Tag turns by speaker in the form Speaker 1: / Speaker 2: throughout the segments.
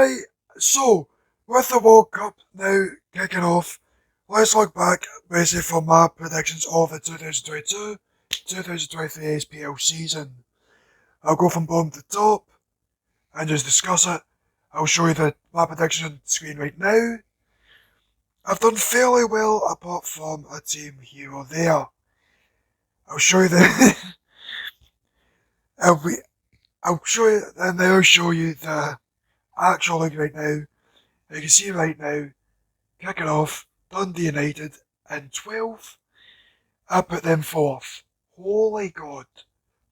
Speaker 1: Right, so with the World Cup now kicking off, let's look back basically for my predictions of the 2022-2023 SPL season. I'll go from bottom to top and just discuss it. I'll show you my prediction on the screen right now. I've done fairly well apart from a team here or there. I'll show you the I'll show you and then I'll show you the actual league right now. You can see right now, kicking off, Dundee United in 12th. I put them fourth. Holy God,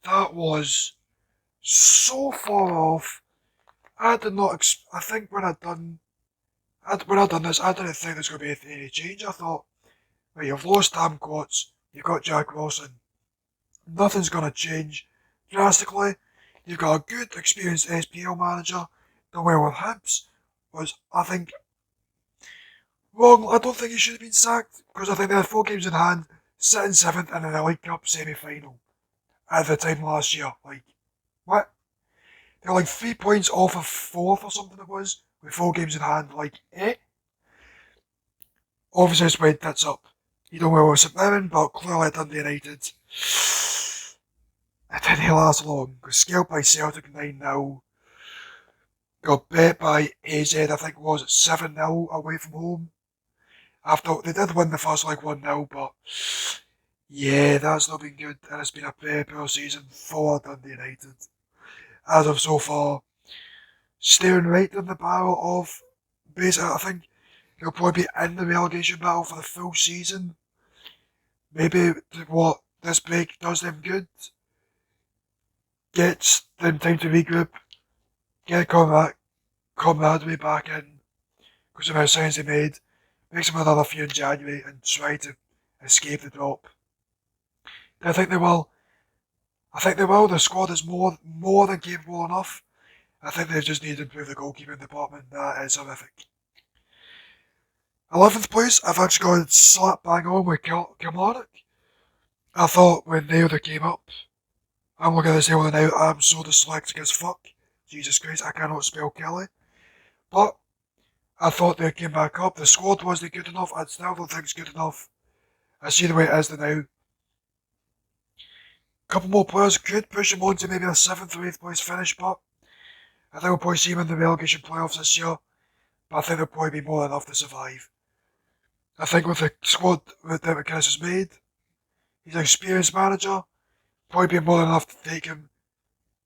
Speaker 1: that was so far off. I did not. I think when I done this, I didn't think there's going to be any change. I thought, well, you've lost Tam Quats, you've got Jack Wilson. Nothing's going to change drastically. You've got a good, experienced SPL manager. Done well with Hibs. Was, I think, wrong. I don't think he should have been sacked because I think they had 4 games in hand, sitting 7th in the League Cup semi-final at the time last year. Like, what? They're like 3 points off of 4th or something it was, with 4 games in hand. Like, eh? Obviously, it's went tits up. You don't know what's happening, but clearly Dundee United. It didn't last long. Got scaled by Celtic 9-0. Got bet by AZ, I think it was, 7-0 away from home. After they did win the first leg 1-0, but yeah, that's not been good. And it's been a very poor season for Dundee United. As of so far, staring right in the barrel of basically, I think he'll probably be in the relegation battle for the full season. Maybe what this break does them good, gets them time to regroup, get camaraderie back in, because of how signs they made, makes them another few in January and try to escape the drop. I think they will. I think they will. The squad is more than capable enough. I think they just need to improve the goalkeeping department. That is horrific. 11th place, I've actually got slap bang on with Kilmarnock. I thought when Nailor came up, I'm looking at this Nailor now, I'm so dyslexic as fuck. Jesus Christ, I cannot spell Kelly. But I thought they came back up. The squad wasn't good enough. I still don't think it's good enough. I see the way it is now. A couple more players could push them on to maybe a 7th or 8th place finish, but I think we'll probably see them in the relegation playoffs this year. But I think they'll probably be more than enough to survive. I think with the squad that David McInnes has made, he's an experienced manager. Probably be more than enough to take him,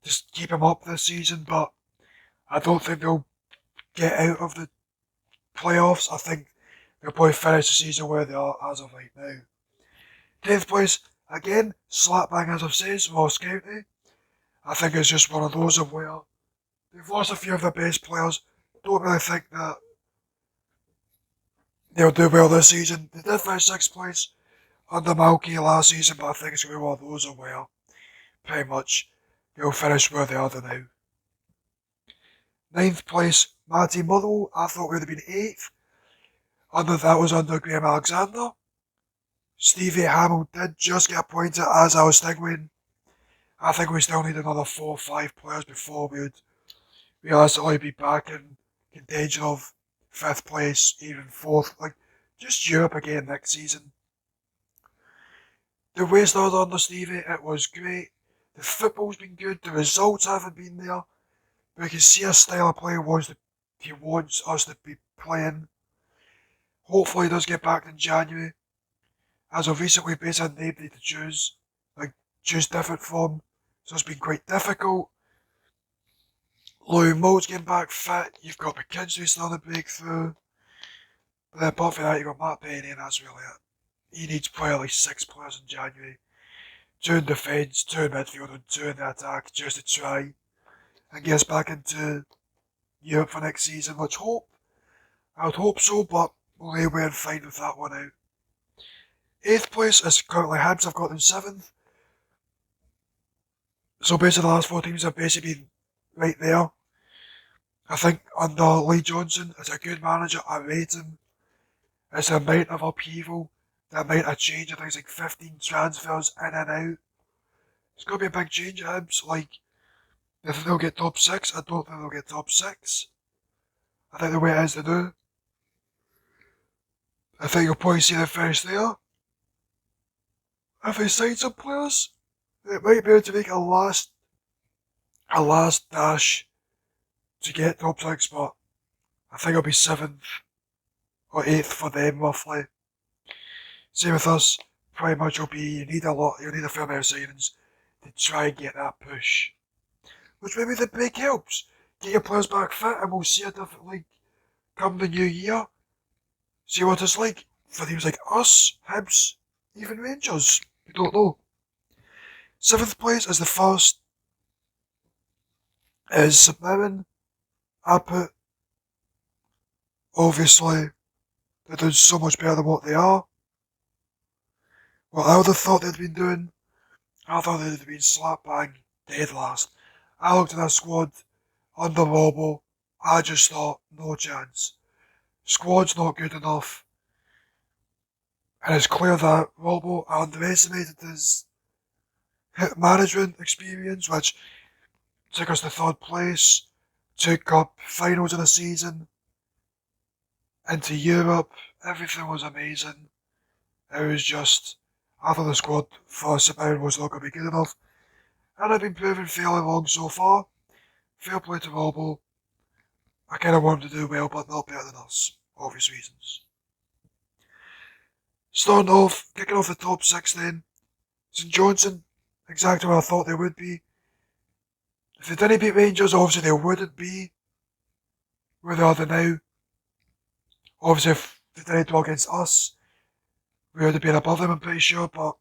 Speaker 1: just keep him up this season, but I don't think they'll get out of the playoffs. I think they'll probably finish the season where they are as of right now. 10th place, again, slap bang as I've said, Ross County. I think it's just one of those of where they've lost a few of their best players. Don't really think that they'll do well this season. They did finish 6th place under Malky last season, but I think it's going to be one of those of where pretty much they'll finish where they are now. 9th place, Matty Motherwell. I thought would have been 8th. That was under Graham Alexander. Stevie Hamill did just get appointed as I was thinking. I think we still need another 4 or 5 players before we would realistically be back in contention of 5th place, even 4th, like just Europe again next season. The way started under Stevie, it was great. The football's been good, the results haven't been there. But we can see a style of play he wants us to be playing. Hopefully he does get back in January. As of recently, basically nobody to choose different from. So it's been quite difficult. Louis Moult's getting back fit. You've got McKinstry still on the breakthrough. But then apart from that, you've got Matt Penny, and that's really it. He needs probably at least 6 players in January. 2 in defence, 2 in midfield, and 2 in the attack, just to try and get us back into Europe for next season, I would hope so, but we'll lay away and find with that one out. 8th place is currently Hibs, I've got them 7th. So basically the last 4 teams have basically been right there. I think under Lee Johnson, as a good manager, I rate him. It's the amount of upheaval, the amount of change, I think it's like 15 transfers in and out. It's going to be a big change at Hibs, like, if they'll get top 6, I don't think they'll get top 6. I think the way it is to do, I think you'll probably see them finish there. If they sign some players, it might be able to make a last dash to get top 6, but I think it'll be 7th or 8th for them roughly. Same with us, pretty much will be, you need a fair amount of signings to try and get that push. Which maybe the big helps. Get your players back fit and we'll see a different league come the new year. See what it's like for teams like us, Hibs, even Rangers. We don't know. 7th place is the first, is St Mirren. I put, obviously, they're doing so much better than what they are. What I would have thought they'd been doing, I thought they'd have been slap bang dead last. I looked at that squad under Robbo. I just thought, no chance. Squad's not good enough. And it's clear that Robbo underestimated his management experience, which took us to 3rd place, took up finals in a season, into Europe. Everything was amazing. It was just, I thought the squad for St Mirren was not going to be good enough. And I've been proven fairly wrong so far. Fair play to Robbo. I kind of want him to do well, but not better than us. Obvious reasons. Starting off, kicking off the top 6 then. St Johnstone, exactly where I thought they would be. If they didn't beat Rangers, obviously they wouldn't be where they are now. Obviously, if they didn't draw against us, we would have been above them, I'm pretty sure, but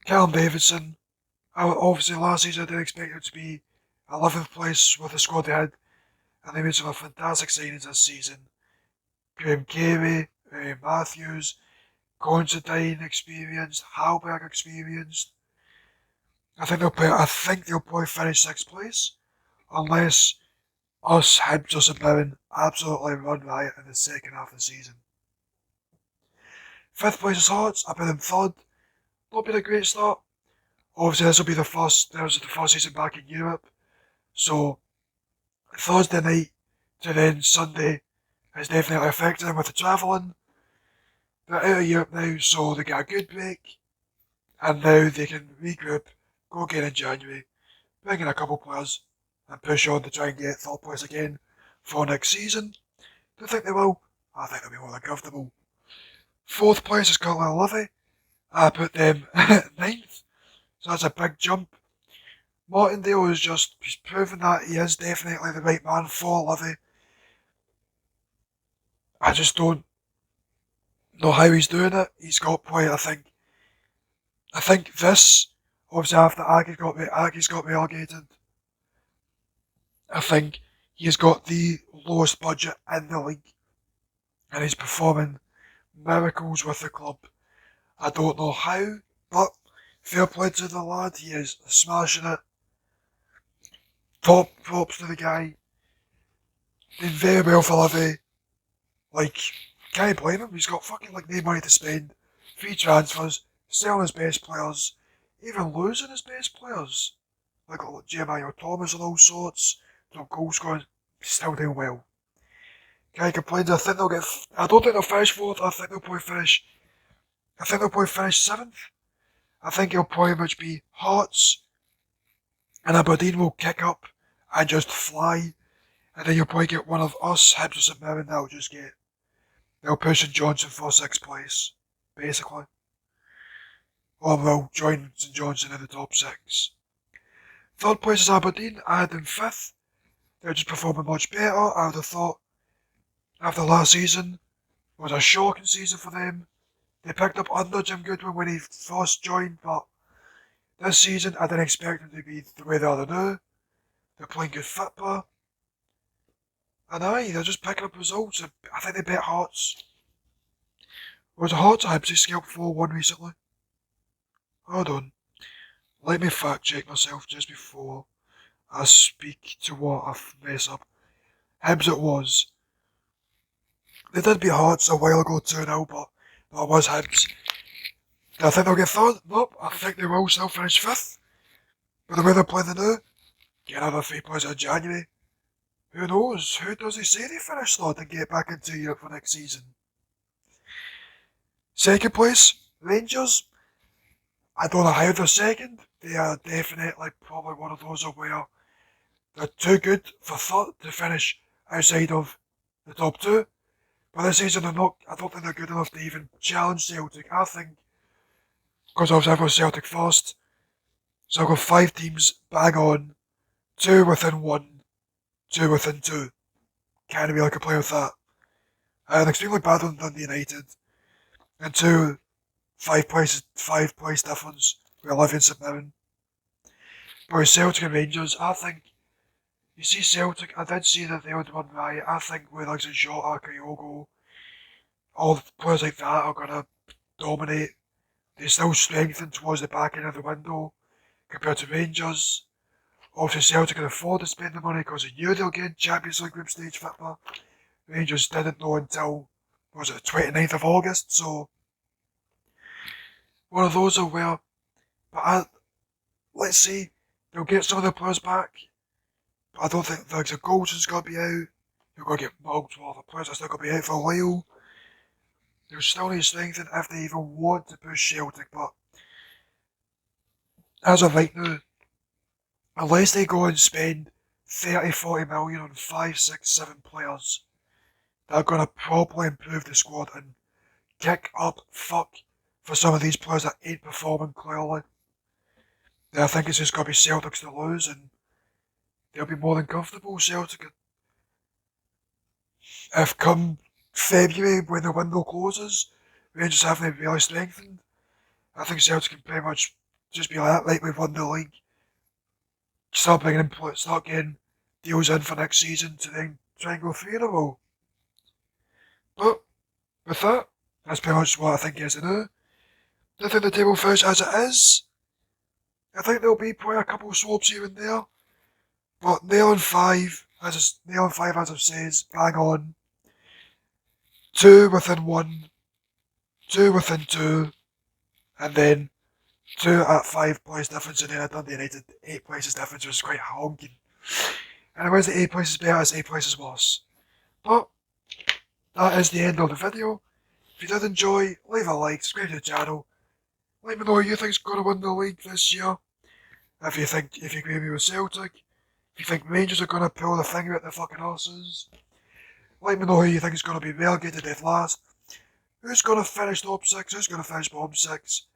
Speaker 1: Callum Davidson, obviously last season I didn't expect him to be 11th place with the squad they had, and they made some fantastic signings this season. Graham Carey, Matthews, Considine experienced, Halberg experienced. I think they'll probably finish 6th place, unless us, Hibs or St Mirren absolutely run riot in the second half of the season. 5th place is Hearts, I put them 3rd. Not been a great start. Obviously this will be the first season back in Europe. So Thursday night to then Sunday has definitely affected them with the travelling. They're out of Europe now, so they get a good break. And now they can regroup, go again in January, bring in a couple players, and push on to try and get 3rd place again for next season. Do I think they will? I think they'll be more than comfortable. 4th place is Carlisle Livy. I put them 9th, so that's a big jump. Martindale he's proven that he is definitely the right man for Livy. I just don't know how he's doing it. He's got quite, I think this, obviously after Aggie's got relegated, I think he's got the lowest budget in the league, and he's performing miracles with the club. I don't know how, but fair play to the lad, he is smashing it. Top props to the guy. Did very well for Livy. Can't blame him, he's got fucking no money to spend. 3 transfers, selling his best players, even losing his best players. Like Jeremiah Thomas and all sorts, top goal scoring, still doing well. Can't complain, I don't think they'll finish 4th, I think they'll probably finish 7th. I think it'll pretty much be Hearts, and Aberdeen will kick up and just fly, and then you'll probably get one of us, Hibs or St Mirren, they'll push St Johnstone for 6th place, basically. Or they'll join St Johnstone in the top 6. 3rd place is Aberdeen, I had them 5th. They're just performing much better, I would have thought. After last season, it was a shocking season for them. They picked up under Jim Goodwin when he first joined, but this season I didn't expect them to be the way they are now. They're playing good football. And they're just picking up results. I think they beat Hearts. Was it Hearts or Hibs they scalped 4-1 recently? Hold on. Let me fact check myself just before I speak to what I mess up. Hibs it was. They did beat Hearts a while ago 2-0, but it was Hibs. Do I think they'll get 3rd? Nope, I think they will still finish 5th. But the way they're playing now, get another 3 points in January. who knows? Who does he say they finish third and get back into Europe for next season? Second place, Rangers. I don't know how they're second. They are definitely probably one of those where they're too good for third to finish outside of the top two. But this season they're not. I don't think they're good enough to even challenge Celtic. I think because I've got Celtic first, so I've got 5 teams bang on, 2 within 1, 2 within 2. Can't really complain with that. An extremely bad one Dundee United, and 2 5 place difference with 11 St Mirren. But with Celtic and Rangers, I think you see Celtic. I did see that they would run right. I think with Alex and Shota, Kyogo, all the players like that are gonna dominate. They still strengthen towards the back end of the window compared to Rangers. Obviously, Celtic can afford to spend the money because they knew they were getting Champions League group stage football. Rangers didn't know until, was it the 29th of August, so one of those are where, let's see, they'll get some of the players back, but I don't think the Goldson's going to be out. You're going to get mugged while the players are still going to be out for a while. They'll still need strengthening if they even want to push Celtic, but as of right now, unless they go and spend 30-40 million on 5, 6, 7 players, they're going to probably improve the squad and kick up fuck for some of these players that ain't performing clearly. I think it's just going to be Celtics to lose, and they'll be more than comfortable. Celtic, if come February when the window closes, Rangers haven't really strengthened, I think Celtic can pretty much just be like that, like we've won the league. Start bringing in, start getting deals in for next season to then try and go 3 in a row. But with that, that's pretty much what I think is to do. I think the table finishes as it is. I think there'll be probably a couple of swaps here and there. But nail on 5, as I've said, bang on. 2 within 1, 2 within 2, and then 2 at 5 place difference, and then I done the United 8 places difference, which was quite honking. And it was the 8 places better as 8 places worse. But that is the end of the video. If you did enjoy, leave a like, subscribe to the channel. Let me know who you think's going to win the league this year. If you agree with me with Celtic. If you think Rangers are going to pull the finger at the fucking horses. Let me know who you think is going to be relegated at last. Who's going to finish top 6, who's going to finish bottom 6.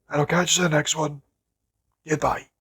Speaker 1: And I'll catch you in the next one. Goodbye.